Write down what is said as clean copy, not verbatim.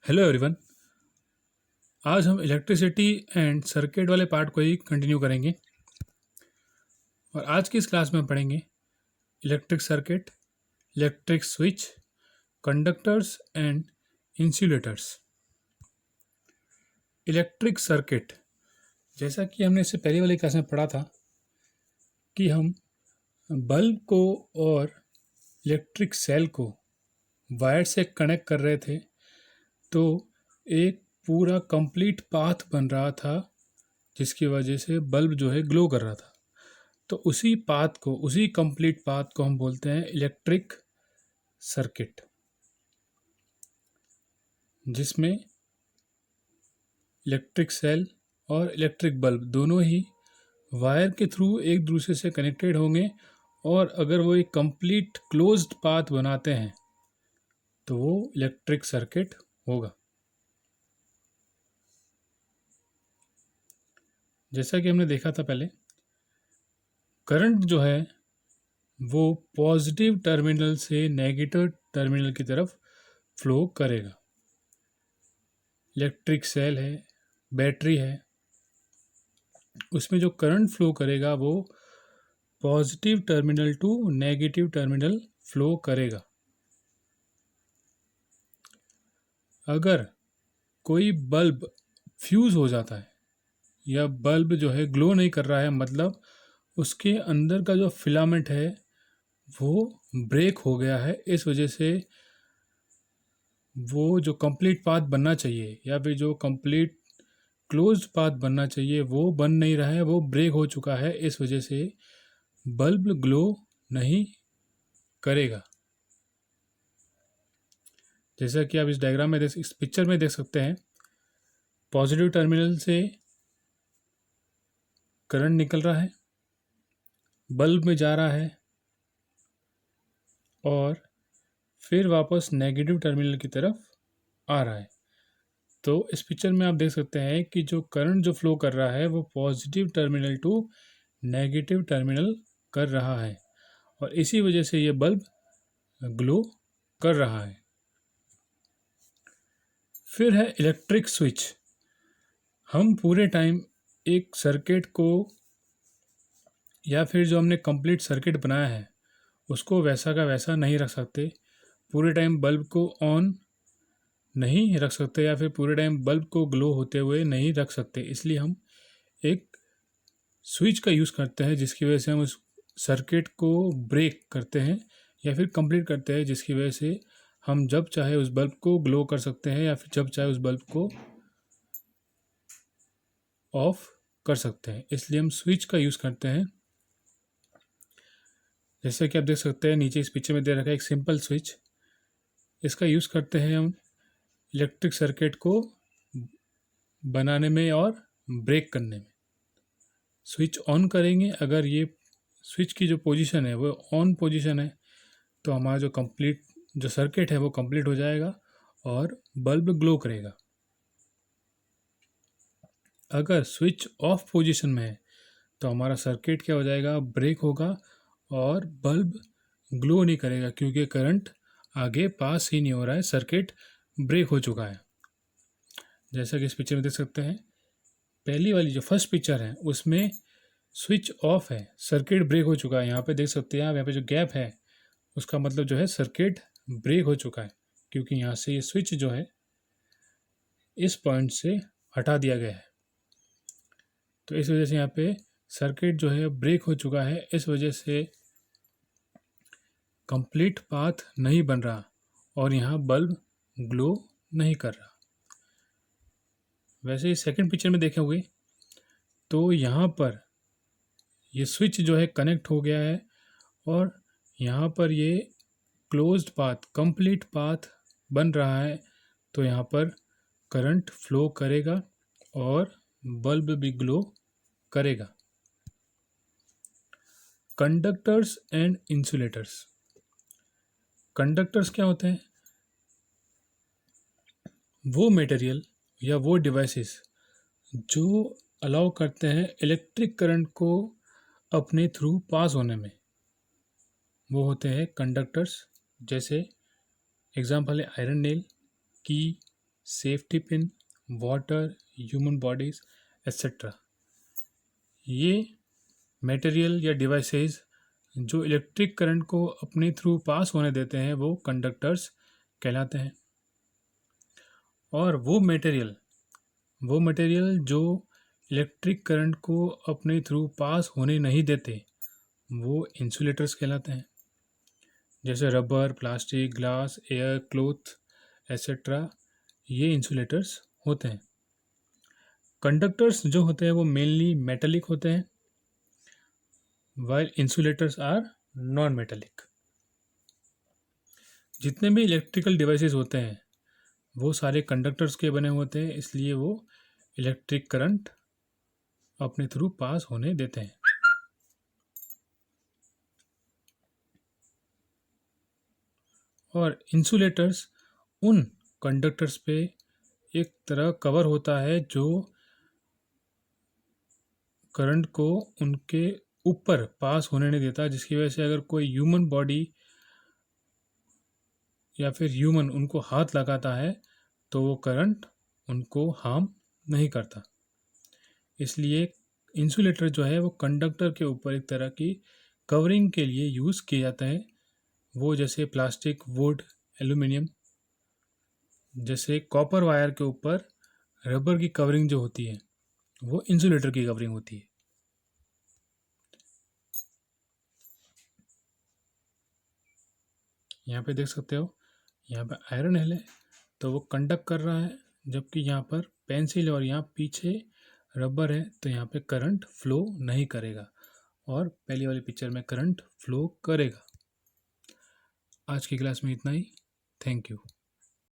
Hello everyone. आज हम electricity and circuit वाले पार्ट को ही कंटिन्यू करेंगे और आज की इस क्लास में हम पढ़ेंगे electric circuit, electric switch, conductors and insulators. Electric circuit, जैसा कि हमने इससे पहले वाली क्लास में पढ़ा था कि हम बल्ब को और इलेक्ट्रिक सेल को वायर से कनेक्ट कर रहे थे, तो एक पूरा कंप्लीट पाथ बन रहा था जिसकी वजह से बल्ब जो है ग्लो कर रहा था। तो उसी पाथ को, उसी कंप्लीट पाथ को हम बोलते हैं इलेक्ट्रिक सर्किट, जिसमें इलेक्ट्रिक सेल और इलेक्ट्रिक बल्ब दोनों ही वायर के थ्रू एक दूसरे से कनेक्टेड होंगे और अगर वो एक कंप्लीट क्लोज्ड पाथ बनाते हैं तो वो इलेक्ट्रिक सर्किट होगा। जैसा कि हमने देखा था पहले, करंट जो है वो पॉजिटिव टर्मिनल से नेगेटिव टर्मिनल की तरफ फ्लो करेगा। इलेक्ट्रिक सेल है, बैटरी है, उसमें जो करंट फ्लो करेगा वो positive terminal to negative terminal flow करेगा। अगर कोई बल्ब फ्यूज़ हो जाता है या बल्ब जो है ग्लो नहीं कर रहा है, मतलब उसके अंदर का जो फिलामेंट है वो ब्रेक हो गया है, इस वजह से वो जो कंप्लीट पाथ बनना चाहिए या फिर जो कंप्लीट क्लोज्ड पाथ बनना चाहिए वो बन नहीं रहा है, वो ब्रेक हो चुका है, इस वजह से बल्ब ग्लो नहीं करेगा। जैसा कि आप इस डायग्राम में इस पिक्चर में देख सकते हैं, पॉजिटिव टर्मिनल से करंट निकल रहा है, बल्ब में जा रहा है और फिर वापस नेगेटिव टर्मिनल की तरफ आ रहा है। तो इस पिक्चर में आप देख सकते हैं कि जो करंट जो फ्लो कर रहा है वो positive terminal to negative terminal कर रहा है और इसी वजह से ये बल्ब ग्लो कर रहा है। फिर है इलेक्ट्रिक स्विच। हम पूरे टाइम एक सर्किट को या फिर जो हमने कंप्लीट सर्किट बनाया है उसको वैसा का वैसा नहीं रख सकते, पूरे टाइम बल्ब को ऑन नहीं रख सकते या फिर पूरे टाइम बल्ब को ग्लो होते हुए नहीं रख सकते। इसलिए हम एक स्विच का यूज़ करते हैं जिसकी वजह से हम उस सर्किट को ब्रेक करते हैं या फिर कंप्लीट करते हैं, जिसकी वजह से हम जब चाहे उस बल्ब को ग्लो कर सकते हैं या फिर जब चाहे उस बल्ब को ऑफ कर सकते हैं। इसलिए हम स्विच का यूज़ करते हैं। जैसे कि आप देख सकते हैं नीचे इस पिक्चर में दे रखा है एक सिंपल स्विच। इसका यूज़ करते हैं हम इलेक्ट्रिक सर्किट को बनाने में और ब्रेक करने में। स्विच ऑन करेंगे, अगर ये स्विच की जो पोजीशन है वो ऑन पोजीशन है तो हमारा जो कंप्लीट जो सर्किट है वो कंप्लीट हो जाएगा और बल्ब ग्लो करेगा। अगर स्विच ऑफ पोजीशन में है तो हमारा सर्किट क्या हो जाएगा, ब्रेक होगा और बल्ब ग्लो नहीं करेगा क्योंकि करंट आगे पास ही नहीं हो रहा है, सर्किट ब्रेक हो चुका है। जैसा कि इस पिक्चर में देख सकते हैं, पहली वाली जो फर्स्ट पिक्चर है उसमें स्विच ऑफ है, सर्किट ब्रेक हो चुका है। यहाँ पे देख सकते हैं आप, यहाँ पे जो गैप है उसका मतलब जो है सर्किट ब्रेक हो चुका है, क्योंकि यहाँ से ये स्विच जो है इस पॉइंट से हटा दिया गया है। तो इस वजह से यहाँ पे सर्किट जो है ब्रेक हो चुका है, इस वजह से कंप्लीट पाथ नहीं बन रहा और यहाँ बल्ब ग्लो नहीं कर रहा। वैसे ही सेकंड पिक्चर में देखे हुए तो यहाँ पर ये स्विच जो है कनेक्ट हो गया है और यहाँ पर ये क्लोज्ड पाथ, कंप्लीट पाथ बन रहा है, तो यहाँ पर करंट फ्लो करेगा और बल्ब भी ग्लो करेगा। Conductors and insulators. कंडक्टर्स क्या होते हैं? वो मटेरियल या वो डिवाइसेस जो अलाउ करते हैं इलेक्ट्रिक करंट को अपने थ्रू पास होने में, वो होते हैं कंडक्टर्स। जैसे एग्जांपल है आयरन नेल, की, safety pin, water, human bodies etcetera. ये मटेरियल या डिवाइसेस जो इलेक्ट्रिक करंट को अपने थ्रू पास होने देते हैं वो कंडक्टर्स कहलाते हैं। और वो मटेरियल जो इलेक्ट्रिक करंट को अपने थ्रू पास होने नहीं देते वो इंसुलेटर्स कहलाते हैं। जैसे rubber, plastic, glass, air, cloth etcetera, ये इंसुलेटर्स होते हैं। कंडक्टर्स जो होते हैं वो मेनली मेटेलिक होते हैं, while insulators are non metallic. जितने भी इलेक्ट्रिकल डिवाइसेस होते हैं वो सारे कंडक्टर्स के बने होते हैं, इसलिए वो इलेक्ट्रिक करंट अपने थ्रू पास होने देते हैं। और इंसुलेटर्स उन कंडक्टर्स पे एक तरह कवर होता है जो करंट को उनके ऊपर पास होने नहीं देता, जिसकी वजह से अगर कोई ह्यूमन बॉडी या फिर ह्यूमन उनको हाथ लगाता है तो वो करंट उनको हार्म नहीं करता। इसलिए इंसुलेटर जो है वो कंडक्टर के ऊपर एक तरह की कवरिंग के लिए यूज़ किए जाते हैं। वो जैसे प्लास्टिक, वुड, एल्यूमिनियम, जैसे कॉपर वायर के ऊपर रबर की कवरिंग जो होती है वो इंसुलेटर की कवरिंग होती है। यहाँ पे देख सकते हो, यहाँ पे आयरन है तो वो कंडक्ट कर रहा है, जबकि यहाँ पर पेंसिल और यहाँ पीछे रबर है तो यहाँ पे करंट फ्लो नहीं करेगा, और पहली वाली पिक्चर में करंट फ्लो करेगा। आज की क्लास में इतना ही। Thank you.